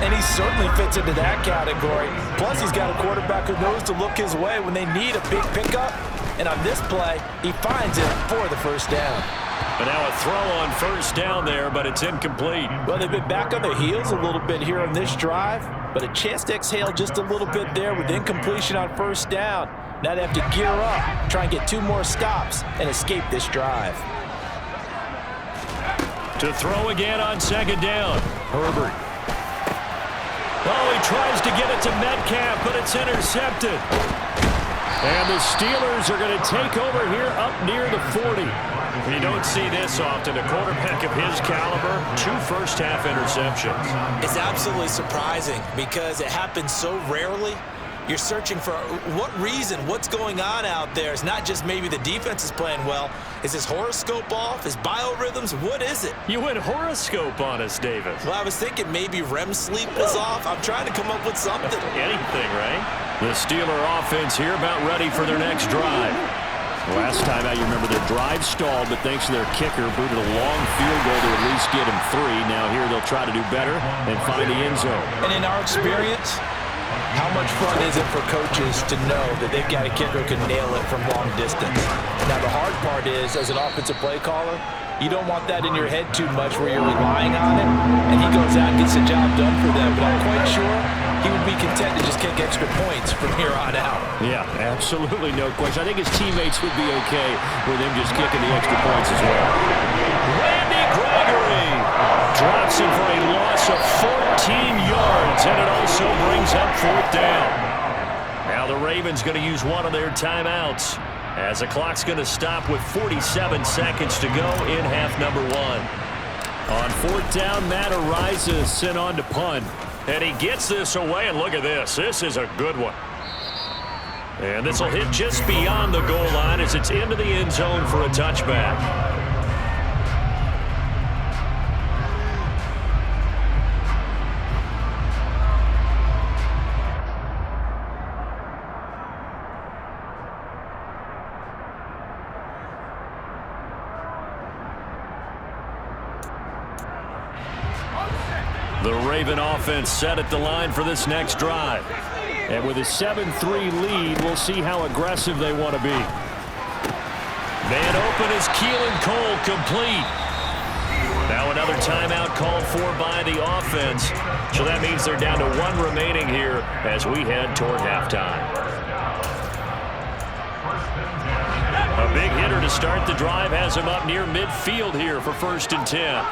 And he certainly fits into that category. Plus, he's got a quarterback who knows to look his way when they need a big pickup. And on this play, he finds it for the first down. But now a throw on first down there, but it's incomplete. Well, they've been back on their heels a little bit here on this drive, but a chance to exhale just a little bit there with incompletion on first down. Now they have to gear up, try and get 2 more stops, and escape this drive. To throw again on second down. Herbert. Oh, he tries to get it to Metcalf, but it's intercepted. And the Steelers are going to take over here up near the 40. You don't see this often. A quarterback of his caliber, 2 first-half interceptions. It's absolutely surprising because it happens so rarely. You're searching for what reason, what's going on out there. It's not just maybe the defense is playing well. Is his horoscope off? His biorhythms? What is it? You went horoscope on us, David. Well, I was thinking maybe REM sleep was off. I'm trying to come up with something. Anything, right? The Steeler offense here about ready for their next drive. Last time out, you remember their drive stalled, but thanks to their kicker, booted a long field goal to at least get him 3. Now here they'll try to do better and find the end zone. And in our experience, how much fun is it for coaches to know that they've got a kicker who can nail it from long distance? Now, the hard part is, as an offensive play caller, you don't want that in your head too much where you're relying on it, and he goes out and gets the job done for them. But I'm quite sure he would be content to just kick extra points from here on out. Yeah, absolutely no question. I think his teammates would be okay with him just kicking the extra points as well. Randy Gregory drops him for a loss of 14 yards, and it also brings up 4th down. Now the Ravens going to use one of their timeouts as the clock's going to stop with 47 seconds to go in half number 1. On 4th down, Matt Araiza is sent on to punt. And he gets this away, and look at this. This is a good one. And this will hit just beyond the goal line as it's into the end zone for a touchback. The Raven offense set at the line for this next drive. And with a 7-3 lead, we'll see how aggressive they want to be. Man open is Keelan Cole, complete. Now another timeout called for by the offense. So that means they're down to 1 remaining here as we head toward halftime. A big hitter to start the drive has him up near midfield here for 1st and 10.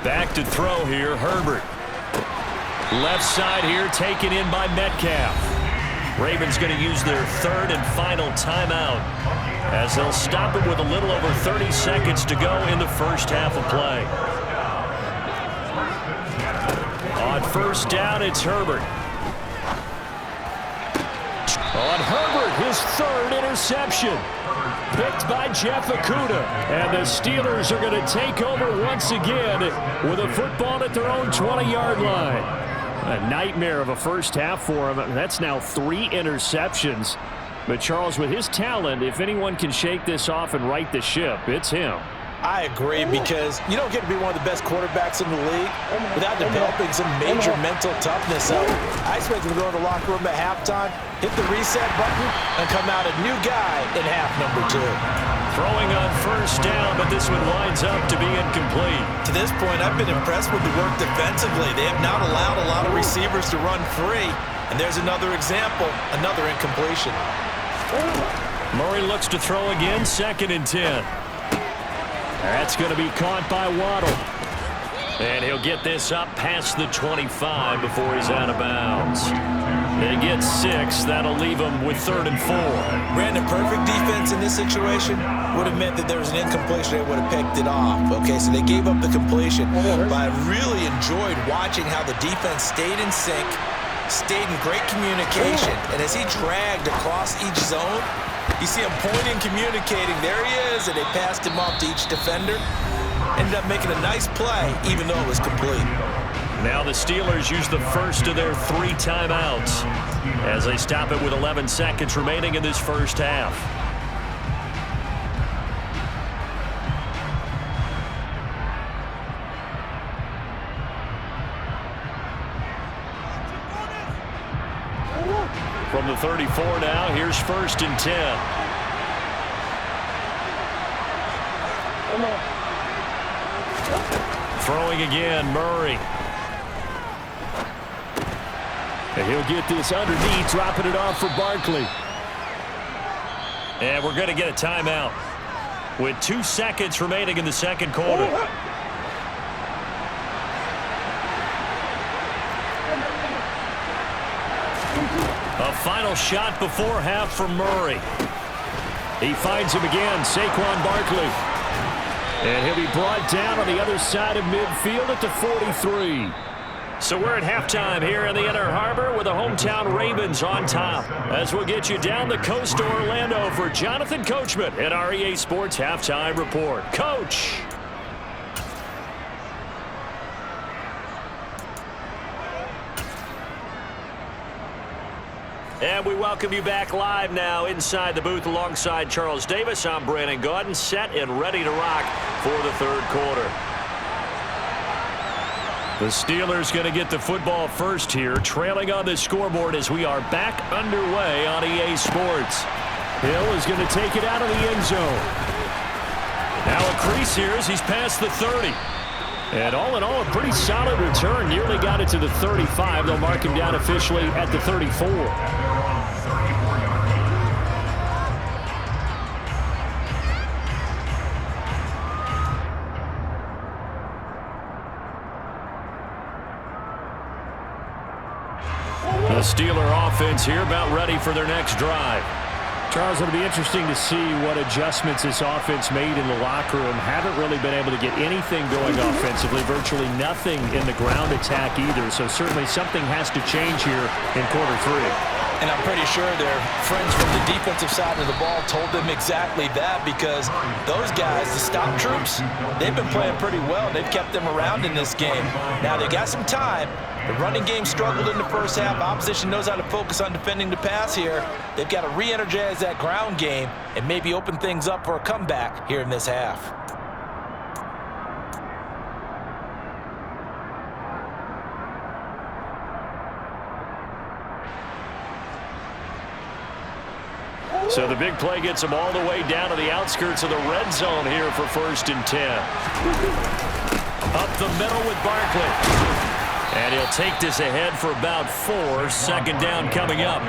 Back to throw here, Herbert. Left side here taken in by Metcalf. Ravens going to use their 3rd and final timeout as they'll stop it with a little over 30 seconds to go in the first half of play. On 1st down, it's Herbert. On Herbert, his 3rd interception. Picked by Jeff Okudah. And the Steelers are going to take over once again with a football at their own 20-yard line. A nightmare of a first half for him. That's now 3 interceptions. But Charles, with his talent, if anyone can shake this off and right the ship, it's him. I agree, because you don't get to be one of the best quarterbacks in the league without developing some major mental toughness. So I expect him to go in the locker room at halftime, hit the reset button, and come out a new guy in half number 2. Throwing on 1st down, but this one winds up to be incomplete. To this point, I've been impressed with the work defensively. They have not allowed a lot of receivers to run free. And there's another example, another incompletion. Murray looks to throw again, 2nd and 10. That's going to be caught by Waddle. And he'll get this up past the 25 before he's out of bounds. They get 6. That'll leave him with 3rd and 4. Brandon, perfect defense in this situation would have meant that there was an incompletion. They would have picked it off. Okay, so they gave up the completion. But I really enjoyed watching how the defense stayed in sync, stayed in great communication. And as he dragged across each zone, you see him pointing, communicating. There he is, and they passed him off to each defender. Ended up making a nice play, even though it was complete. Now the Steelers use the first of their 3 timeouts as they stop it with 11 seconds remaining in this first half. From the 34 now, here's 1st and 10. Throwing again, Murray. And he'll get this underneath, dropping it off for Barkley. And we're going to get a timeout with 2 seconds remaining in the second quarter. A final shot before half from Murray. He finds him again, Saquon Barkley. And he'll be brought down on the other side of midfield at the 43. So we're at halftime here in the Inner Harbor with the hometown Ravens on top. As we'll get you down the coast to Orlando for Jonathan Coachman at our EA Sports Halftime Report. Coach! And we welcome you back live now inside the booth alongside Charles Davis. I'm Brandon Gaudin, set and ready to rock for the third quarter. The Steelers going to get the football first here, trailing on the scoreboard as we are back underway on EA Sports. Hill is going to take it out of the end zone. Now a crease here as he's past the 30. And all in all, a pretty solid return. Nearly got it to the 35. They'll mark him down officially at the 34. The Steeler offense here about ready for their next drive. Charles, it'll be interesting to see what adjustments this offense made in the locker room. Haven't really been able to get anything going offensively, virtually nothing in the ground attack either. So certainly something has to change here in quarter 3. And I'm pretty sure their friends from the defensive side of the ball told them exactly that, because those guys, the stop troops, they've been playing pretty well. They've kept them around in this game. Now they got some time. The running game struggled in the first half. Opposition knows how to focus on defending the pass here. They've got to re-energize that ground game and maybe open things up for a comeback here in this half. So the big play gets them all the way down to the outskirts of the red zone here for 1st and 10. Up the middle with Barkley. And he'll take this ahead for about 4. Second down coming up.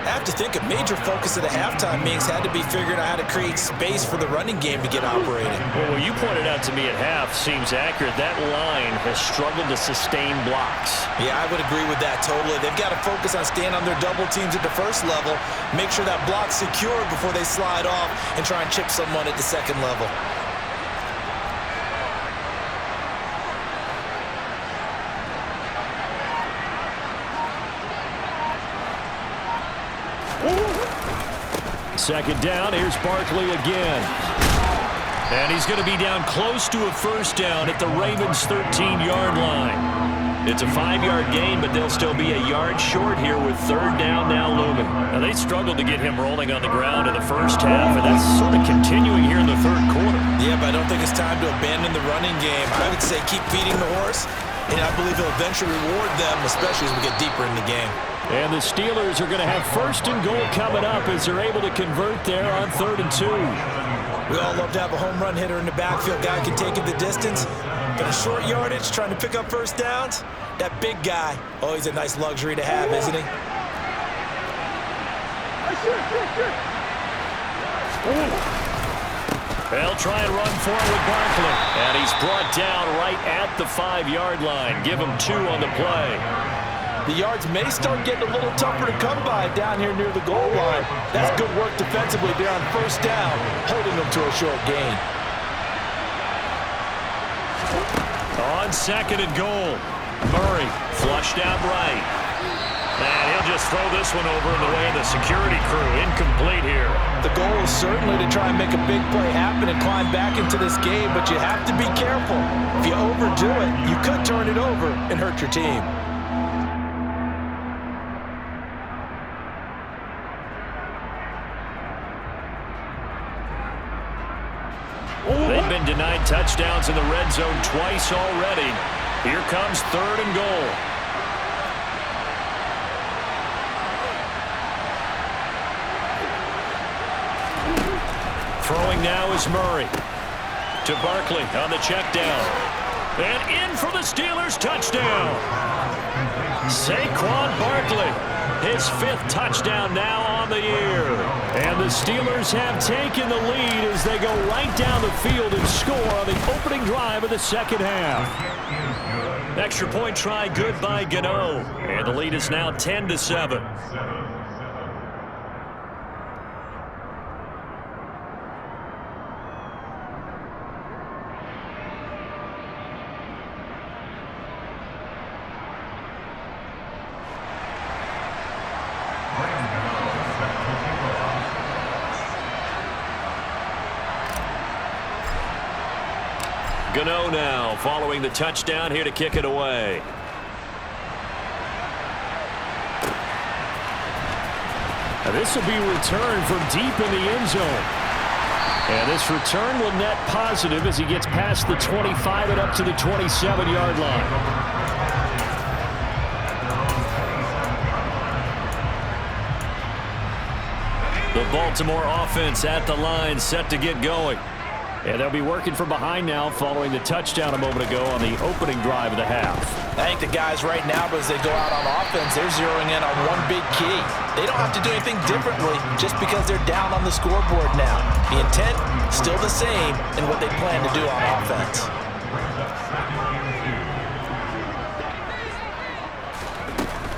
I have to think a major focus of the halftime meetings had to be figuring out how to create space for the running game to get operating. Well, what you pointed out to me at half seems accurate. That line has struggled to sustain blocks. Yeah, I would agree with that totally. They've got to focus on staying on their double teams at the first level, make sure that block's secure before they slide off and try and chip someone at the second level. Second down, here's Barkley again. And he's going to be down close to a first down at the Ravens' 13-yard line. It's a 5-yard gain, but they'll still be a yard short here with third down now looming. Now, they struggled to get him rolling on the ground in the first half, and that's sort of continuing here in the third quarter. Yeah, but I don't think it's time to abandon the running game. I would say keep feeding the horse, and I believe he'll eventually reward them, especially as we get deeper in the game. And the Steelers are going to have 1st and goal coming up as they're able to convert there on 3rd and 2. We all love to have a home run hitter in the backfield. Guy can take it the distance. But a short yardage, trying to pick up first downs, that big guy, oh, he's a nice luxury to have, isn't he? They'll try and run for it with Barkley. And he's brought down right at the 5-yard line. Give him 2 on the play. The yards may start getting a little tougher to come by down here near the goal line. That's good work defensively there on first down, holding them to a short gain. On 2nd and goal, Murray flushed out right. And he'll just throw this one over in the way of the security crew. Incomplete here. The goal is certainly to try and make a big play happen and climb back into this game, but you have to be careful. If you overdo it, you could turn it over and hurt your team. They've been denied touchdowns in the red zone twice already. Here comes 3rd and goal. Throwing now is Murray. To Barkley on the check down. And in for the Steelers touchdown. Saquon Barkley, his 5th touchdown now on the year. And the Steelers have taken the lead as they go right down the field and score on the opening drive of the second half. Extra point try good by Gano. And the lead is now 10-7. Gano now following the touchdown here to kick it away. Now this will be returned from deep in the end zone. And this return will net positive as he gets past the 25 and up to the 27-yard line. The Baltimore offense at the line, set to get going. And they'll be working from behind now following the touchdown a moment ago on the opening drive of the half. I think the guys right now, as they go out on offense, they're zeroing in on one big key. They don't have to do anything differently just because they're down on the scoreboard now. The intent, still the same in what they plan to do on offense.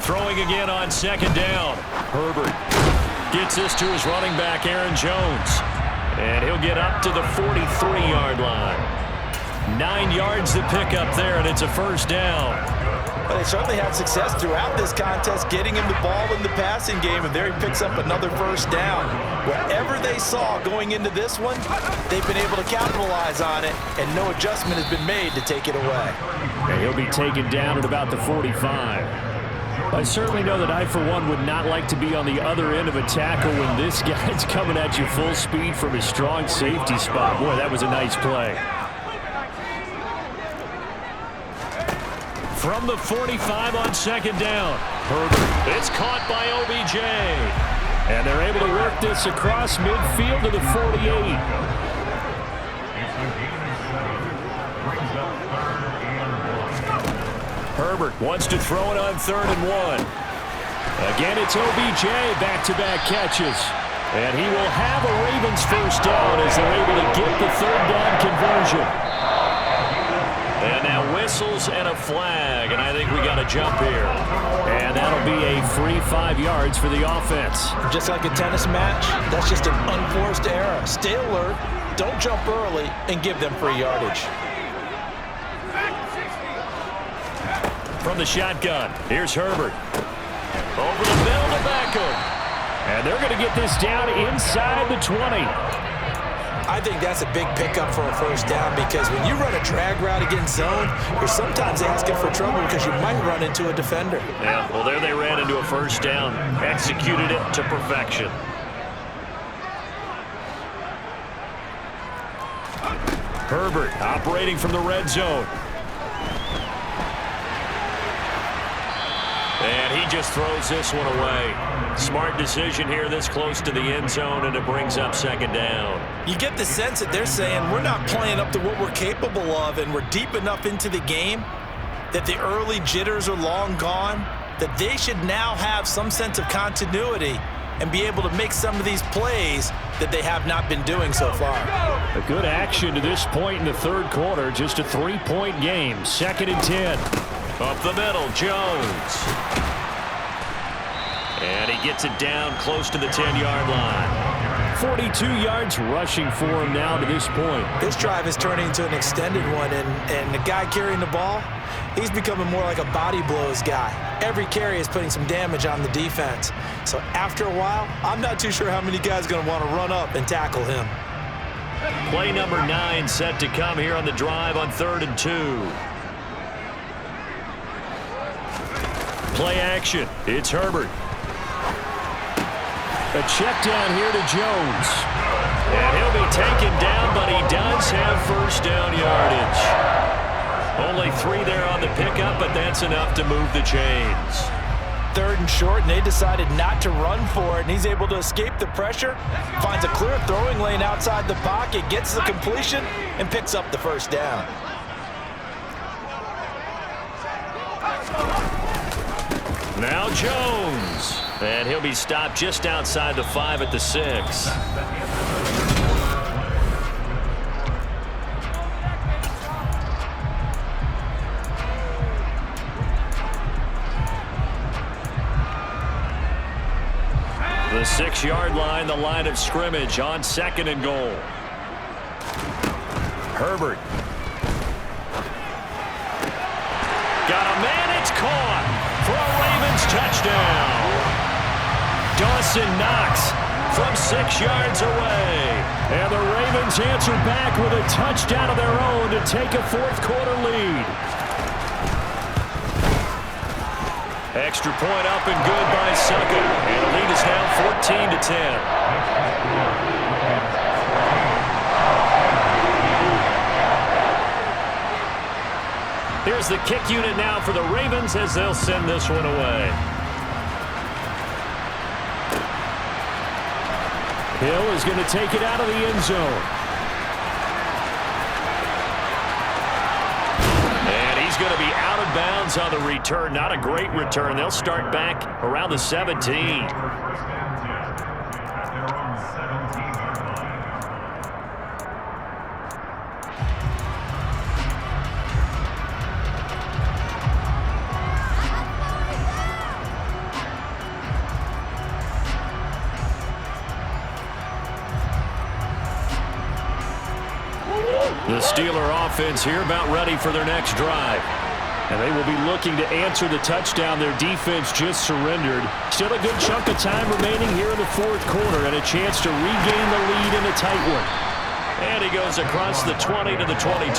Throwing again on second down. Herbert gets this to his running back, Aaron Jones. And he'll get up to the 43-yard line. 9 yards to pick up there, and it's a first down. But they certainly had success throughout this contest getting him the ball in the passing game, and there he picks up another first down. Whatever they saw going into this one, they've been able to capitalize on it, and no adjustment has been made to take it away. And he'll be taken down at about the 45. I certainly know that I, for one, would not like to be on the other end of a tackle when this guy's coming at you full speed from his strong safety spot. Boy, that was a nice play. From the 45 on second down. Herbert, it's caught by OBJ. And they're able to work this across midfield to the 48. Herbert wants to throw it on 3rd and 1. Again, it's OBJ, back-to-back catches. And he will have a Ravens first down as they're able to get the 3rd down conversion. And now whistles and a flag, and I think we got a jump here. And that'll be a free 5 yards for the offense. Just like a tennis match, that's just an unforced error. Stay alert, don't jump early, and give them free yardage. From the shotgun, here's Herbert. Over the middle to Beckham. And they're going to get this down inside the 20. I think that's a big pickup for a first down because when you run a drag route against zone, you're sometimes asking for trouble because you might run into a defender. Yeah, well, there they ran into a first down. Executed it to perfection. Herbert operating from the red zone. And he just throws this one away. Smart decision here this close to the end zone, and it brings up second down. You get the sense that they're saying we're not playing up to what we're capable of, and we're deep enough into the game that the early jitters are long gone, that they should now have some sense of continuity and be able to make some of these plays that they have not been doing so far. A good action to this point in the third quarter. Just a 3-point game. 2nd and 10. Up the middle, Jones. And he gets it down close to the 10-yard line. 42 yards rushing for him now to this point. This drive is turning into an extended one, and the guy carrying the ball, he's becoming more like a body blows guy. Every carry is putting some damage on the defense. So after a while, I'm not too sure how many guys are going to want to run up and tackle him. Play number 9 set to come here on the drive on 3rd and 2. Play action. It's Herbert. A check down here to Jones. And he'll be taken down, but he does have first down yardage. Only 3 there on the pickup, but that's enough to move the chains. 3rd and short, and they decided not to run for it, and he's able to escape the pressure, finds a clear throwing lane outside the pocket, gets the completion, and picks up the first down. Now Jones, and he'll be stopped just outside the 5 at the 6. The 6-yard line, the line of scrimmage on 2nd and goal. Herbert. Got a man, it's caught for a Ravens touchdown. Dawson Knox from 6 yards away. And the Ravens answer back with a touchdown of their own to take a 4th-quarter lead. Extra point up and good by Sucker. And the lead is now 14-10. Here's the kick unit now for the Ravens as they'll send this one away. Hill is going to take it out of the end zone. And he's going to be out of bounds on the return. Not a great return. They'll start back around the 17. The Steeler offense here about ready for their next drive. And they will be looking to answer the touchdown their defense just surrendered. Still a good chunk of time remaining here in the 4th quarter and a chance to regain the lead in a tight one. And he goes across the 20 to the 22.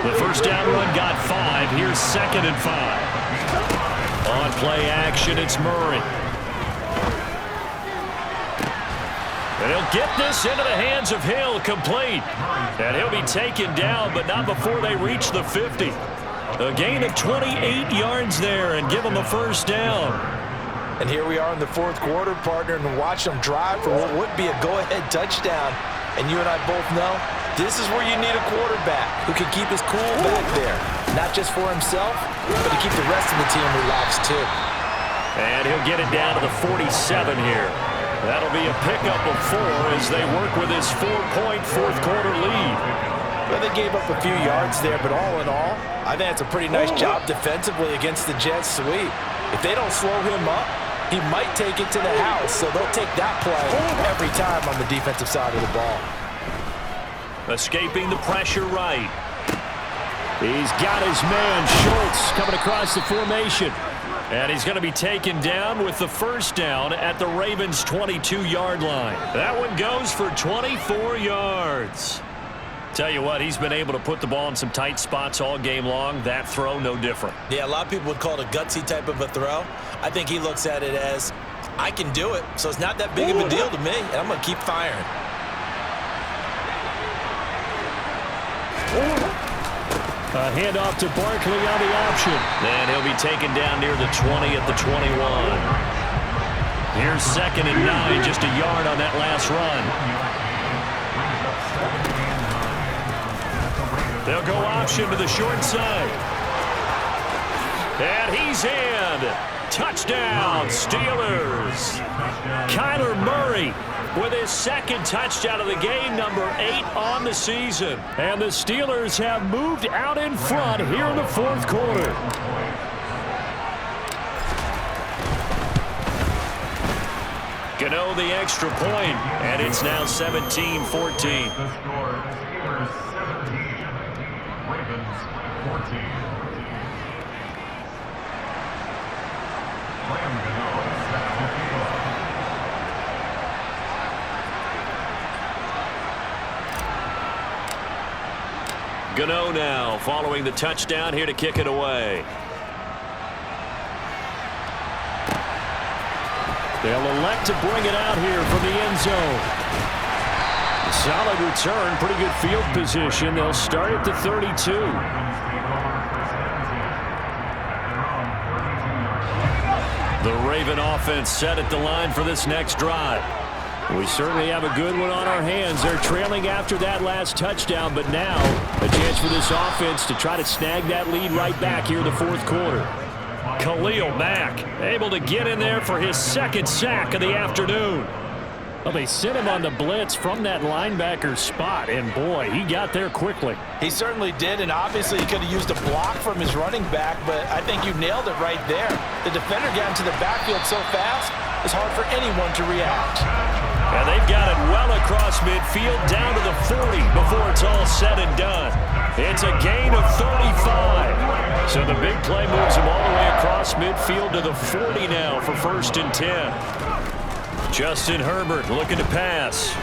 The first down run got 5. Here's 2nd and 5. On play action, it's Murray. And he'll get this into the hands of Hill, complete. And he'll be taken down, but not before they reach the 50. A gain of 28 yards there and give them a first down. And here we are in the 4th quarter, partner, and watch them drive for what would be a go-ahead touchdown. And you and I both know this is where you need a quarterback who can keep his cool back there. Not just for himself, but to keep the rest of the team relaxed too. And he'll get it down to the 47 here. That'll be a pickup of 4 as they work with his 4-point 4th-quarter lead. Well, they gave up a few yards there, but all in all, I think it's a pretty nice job defensively against the Jets sweep. If they don't slow him up, he might take it to the house, so they'll take that play every time on the defensive side of the ball. Escaping the pressure right. He's got his man, Schultz, coming across the formation. And he's going to be taken down with the first down at the Ravens' 22-yard line. That one goes for 24 yards. Tell you what, he's been able to put the ball in some tight spots all game long. That throw, no different. Yeah, a lot of people would call it a gutsy type of a throw. I think he looks at it as, I can do it, so it's not that big of a deal to me, and I'm going to keep firing. A handoff to Barkley on the option. And he'll be taken down near the 20 at the 21. Here's 2nd and 9, just a yard on that last run. They'll go option to the short side. And he's in. Touchdown, Steelers. Kyler Murray with his 2nd touchdown of the game, number 8 on the season. And the Steelers have moved out in front here in the 4th quarter. Gano the extra point, and it's now 17-14. Gano now following the touchdown here to kick it away. They'll elect to bring it out here from the end zone. Solid return, pretty good field position. They'll start at the 32. The Raven offense set at the line for this next drive. We certainly have a good one on our hands. They're trailing after that last touchdown, but now a chance for this offense to try to snag that lead right back here in the fourth quarter. Khalil Mack able to get in there for his second sack of the afternoon. Well, they sent him on the blitz from that linebacker spot, and boy, he got there quickly. He certainly did, and obviously he could have used a block from his running back, but I think you nailed it right there. The defender got into the backfield so fast, it's hard for anyone to react. And they've got it well across midfield down to the 40 before it's all said and done. It's a gain of 35. So the big play moves him all the way across midfield to the 40 now for 1st and 10. Justin Herbert looking to pass.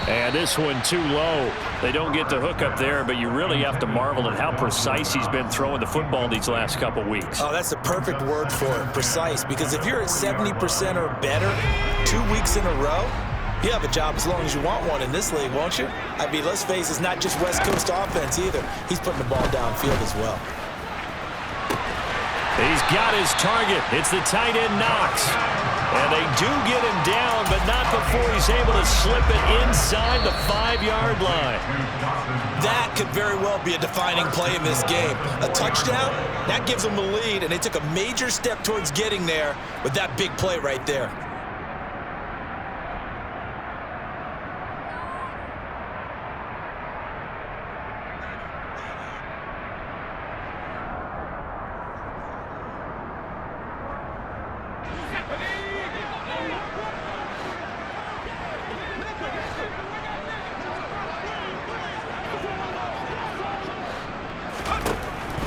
And this one too low. They don't get the hook up there, but you really have to marvel at how precise he's been throwing the football these last couple weeks. Oh, that's the perfect word for it, precise, because if you're at 70% or better 2 weeks in a row, you have a job as long as you want one in this league, won't you? I mean, let's face it, it's not just West Coast offense either. He's putting the ball downfield as well. He's got his target. It's the tight end Knox. And they do get him down, but not before he's able to slip it inside the 5-yard line. That could very well be a defining play in this game. A touchdown, that gives them the lead, and they took a major step towards getting there with that big play right there.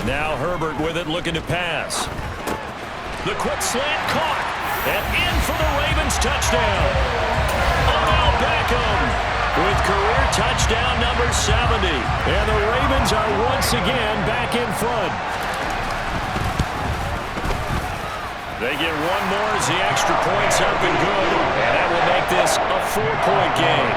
Now Herbert with it, looking to pass. The quick slant caught, and in for the Ravens touchdown. Odell Beckham with career touchdown number 70. And the Ravens are once again back in front. They get one more as the extra point's up and good, and that will make this a 4-point game.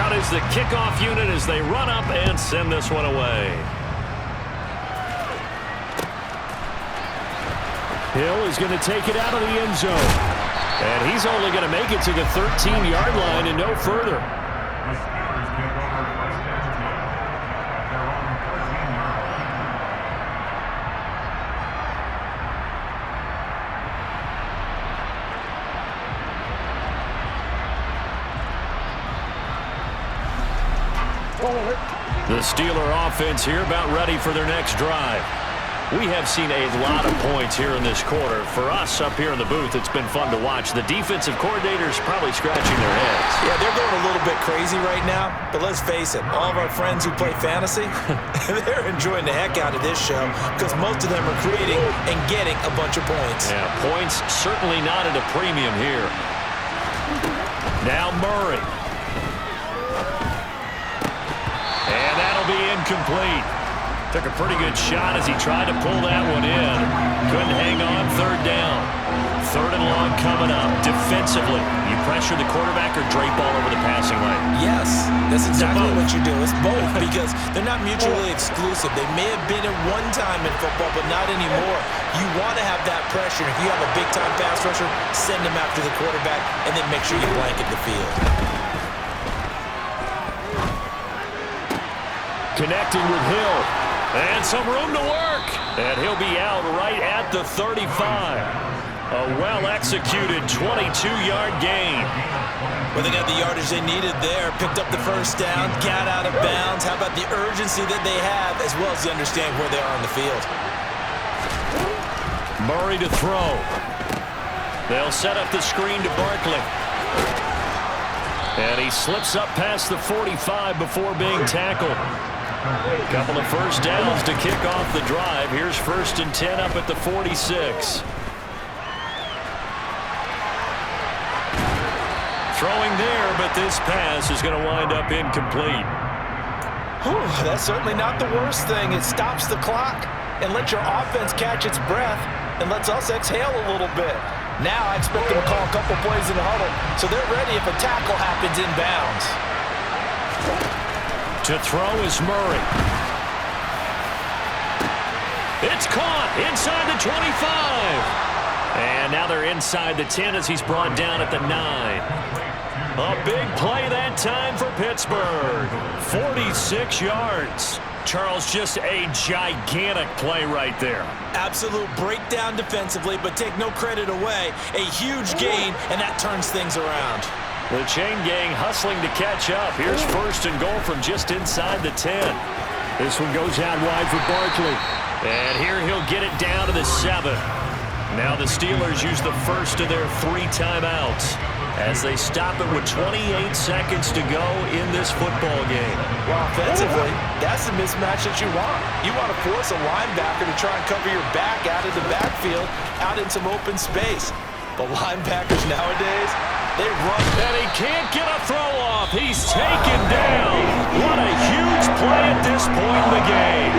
Is the kickoff unit as they run up and send this one away. Hill is going to take it out of the end zone. And he's only going to make it to the 13-yard line and no further. The Steeler offense here about ready for their next drive. We have seen a lot of points here in this quarter. For us up here in the booth, it's been fun to watch. The defensive coordinators probably scratching their heads. Yeah, they're going a little bit crazy right now, but let's face it, all of our friends who play fantasy, they're enjoying the heck out of this show because most of them are creating and getting a bunch of points. Yeah, points certainly not at a premium here. Now Murray. And that'll be incomplete. Took a pretty good shot as he tried to pull that one in. Couldn't hang on, third down. Third and long coming up. Defensively, you pressure the quarterback or drape all over the passing lane? Yes, that's exactly what you do. It's both because they're not mutually exclusive. They may have been at one time in football, but not anymore. You want to have that pressure. If you have a big-time pass rusher, send him after the quarterback, and then make sure you blanket the field. Connecting with Hill. And some room to work. And he'll be out right at the 35. A well-executed 22-yard gain. Well, they got the yardage they needed there. Picked up the first down, got out of bounds. How about the urgency that they have, as well as the understanding where they are on the field. Murray to throw. They'll set up the screen to Barkley. And he slips up past the 45 before being tackled. Couple of first downs to kick off the drive. Here's 1st and 10 up at the 46. Throwing there, but this pass is going to wind up incomplete. Whew, that's certainly not the worst thing. It stops the clock and lets your offense catch its breath and lets us exhale a little bit. Now I expect them to call a couple plays in the huddle so they're ready if a tackle happens inbounds. To throw is Murray. It's caught inside the 25. And now they're inside the 10 as he's brought down at the 9. A big play that time for Pittsburgh. 46 yards. Charles, just a gigantic play right there. Absolute breakdown defensively, but take no credit away. A huge gain, and that turns things around. The chain gang hustling to catch up. Here's first and goal from just inside the 10. This one goes out wide for Barkley. And here he'll get it down to the 7. Now the Steelers use the first of their 3 timeouts as they stop it with 28 seconds to go in this football game. Well, offensively, that's the mismatch that you want. You want to force a linebacker to try and cover your back out of the backfield, out in some open space. But linebackers nowadays, they run. And he can't get a throw off. He's taken down. What a huge play at this point in the game.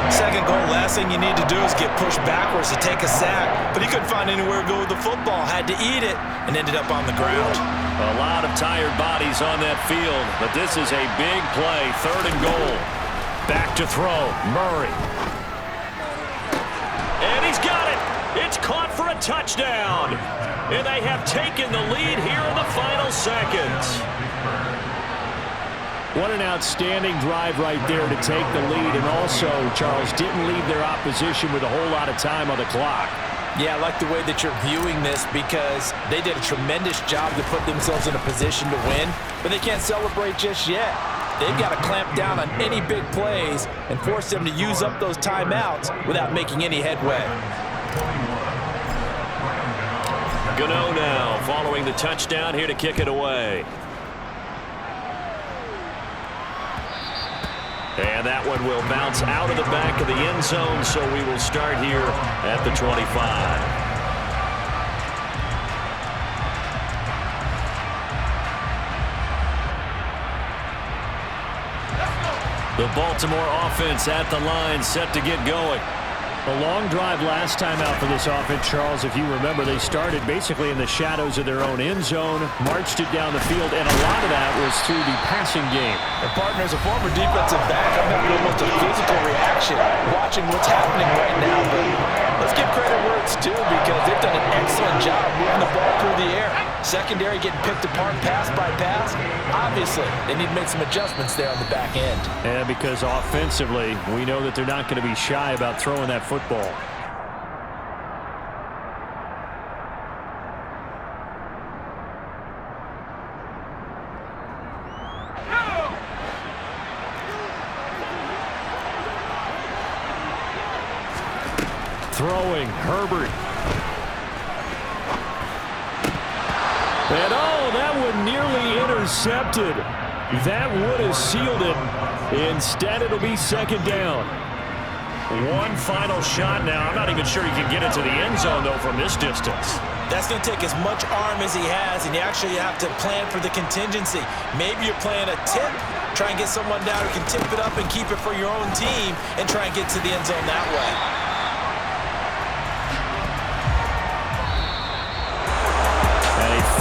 Second goal, last thing you need to do is get pushed backwards to take a sack. But he couldn't find anywhere to go with the football. Had to eat it and ended up on the ground. A lot of tired bodies on that field, but this is a big play. Third and goal. Back to throw. Murray. And he's got it. It's caught for a touchdown. And they have taken the lead here in the final seconds. What an outstanding drive right there to take the lead. And also, Charles, didn't leave their opposition with a whole lot of time on the clock. Yeah, I like the way that you're viewing this because they did a tremendous job to put themselves in a position to win, but they can't celebrate just yet. They've got to clamp down on any big plays and force them to use up those timeouts without making any headway. Gano now following the touchdown here to kick it away. And that one will bounce out of the back of the end zone, so we will start here at the 25. The Baltimore offense at the line, set to get going. A long drive last time out for this offense, Charles. If you remember, they started basically in the shadows of their own end zone, marched it down the field, and a lot of that was through the passing game. And partner, as a former defensive back, I'm having almost a physical reaction watching what's happening right now. But let's give credit where it's due because they've done an excellent job moving the ball through the air. Secondary getting picked apart pass by pass. Obviously, they need to make some adjustments there on the back end. And because offensively, we know that they're not going to be shy about throwing that football. Throwing, Herbert. And oh, that one nearly intercepted. That would have sealed it. Instead, it'll be second down. One final shot now. I'm not even sure he can get into the end zone, though, from this distance. That's going to take as much arm as he has, and you actually have to plan for the contingency. Maybe you're playing a tip. Try and get someone down who can tip it up and keep it for your own team and try and get to the end zone that way.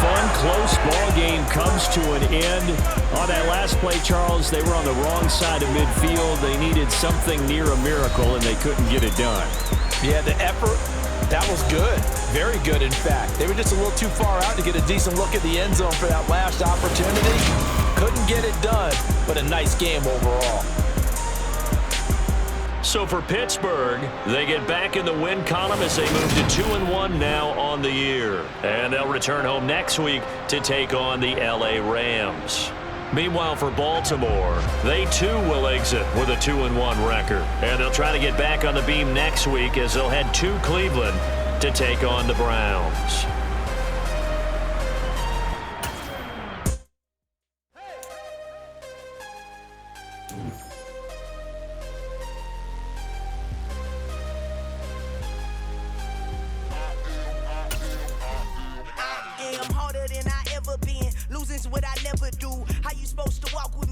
Fun, close ball game comes to an end. On that last play, Charles, they were on the wrong side of midfield. They needed something near a miracle, and they couldn't get it done. Yeah, the effort, that was good. Very good, in fact. They were just a little too far out to get a decent look at the end zone for that last opportunity. Couldn't get it done, but a nice game overall. So for Pittsburgh, they get back in the win column as they move to 2-1 now on the year. And they'll return home next week to take on the LA Rams. Meanwhile, for Baltimore, they too will exit with a 2-1 record. And they'll try to get back on the beam next week as they'll head to Cleveland to take on the Browns. Harder than I ever been. Losing's what I never do. How you supposed to walk with